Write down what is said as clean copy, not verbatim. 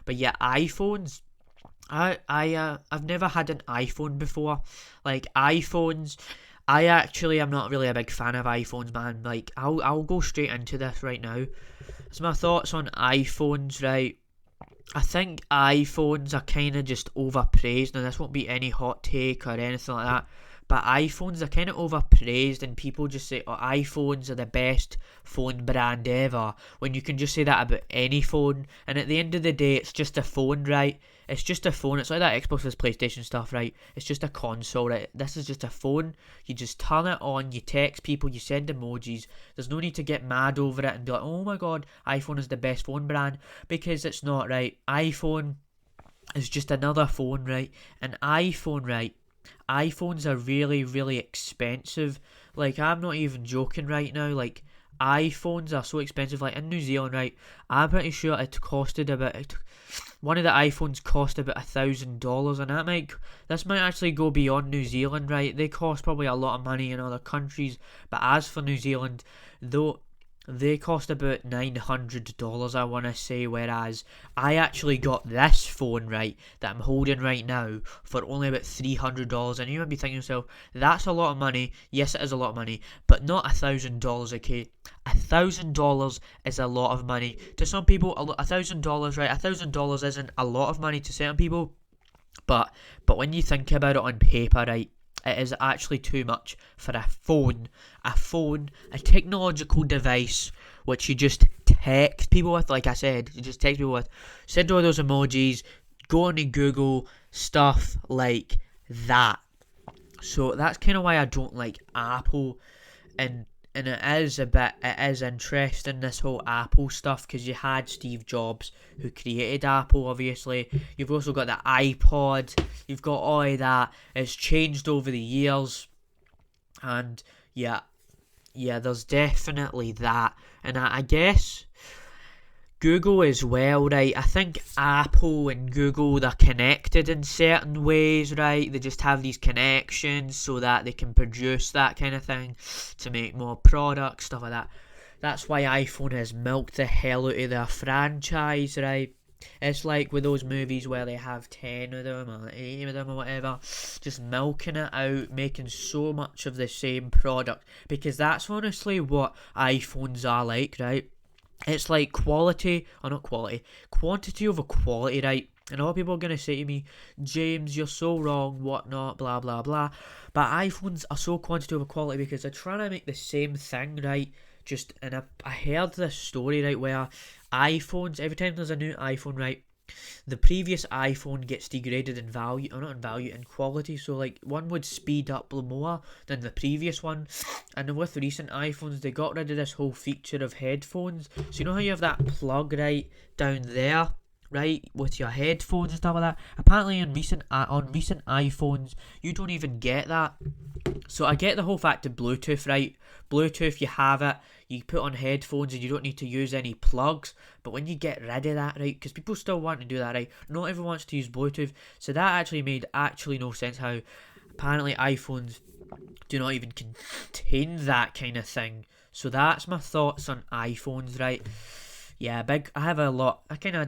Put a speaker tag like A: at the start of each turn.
A: But yeah, iPhones. I've never had an iPhone before. Like iPhones, I actually am not really a big fan of iPhones, man. Like I'll go straight into this right now. So my thoughts on iPhones, right? I think iPhones are kind of just overpraised. Now this won't be any hot take or anything like that, but iPhones are kind of overpraised, and people just say, "Oh, iPhones are the best phone brand ever." When you can just say that about any phone, and at the end of the day, it's just a phone, right? It's just a phone. It's like that Xbox vs PlayStation stuff, right? It's just a console, right? This is just a phone. You just turn it on, you text people, you send emojis. There's no need to get mad over it and be like, "Oh my god, iPhone is the best phone brand," because it's not, right? iPhone is just another phone, right? An iPhone, right? iPhones are really, really expensive. Like, I'm not even joking right now. Like, iPhones are so expensive. Like, in New Zealand, right? I'm pretty sure it costed about. One of the iPhones cost about $1,000, and this might actually go beyond New Zealand, right? They cost probably a lot of money in other countries, but as for New Zealand, though, they cost about $900, I want to say, whereas I actually got this phone, right, that I'm holding right now for only about $300, and you might be thinking to yourself, that's a lot of money. Yes, it is a lot of money, but not $1,000, okay? $1,000 is a lot of money. To some people, $1,000, right, $1,000 isn't a lot of money to certain people, but when you think about it on paper, right, it is actually too much for a phone, a technological device which you just text people with. Like I said, you just text people with, send all those emojis, go on to Google, stuff like that. So that's kind of why I don't like Apple, and it is interesting, this whole Apple stuff, because you had Steve Jobs, who created Apple, obviously. You've also got the iPod, you've got all of that. It's changed over the years, and yeah, there's definitely that. And I guess Google as well, right? I think Apple and Google, they're connected in certain ways, right? They just have these connections so that they can produce that kind of thing to make more products, stuff like that. That's why iPhone has milked the hell out of their franchise, right? It's like with those movies where they have 10 of them or 8 of them or whatever, just milking it out, making so much of the same product, because that's honestly what iPhones are like, right? It's like quality, or not quality, quantity over quality, right? And a lot of people are going to say to me, "James, you're so wrong, whatnot, blah, blah, blah." But iPhones are so quantity over quality because they're trying to make the same thing, right? And I heard this story, right, where iPhones, every time there's a new iPhone, right, the previous iPhone gets degraded in value, or not in value, in quality. So like one would speed up more than the previous one. And with recent iPhones, they got rid of this whole feature of headphones. So you know how you have that plug right down there, right, with your headphones and stuff like that? Apparently on recent iPhones, you don't even get that. So I get the whole fact of Bluetooth, right? Bluetooth, you have it, you put on headphones and you don't need to use any plugs. But when you get rid of that, right, because people still want to do that, right? Not everyone wants to use Bluetooth. So that actually made no sense, how apparently iPhones do not even contain that kind of thing. So that's my thoughts on iPhones, right? Yeah, I have a lot. I kind of had a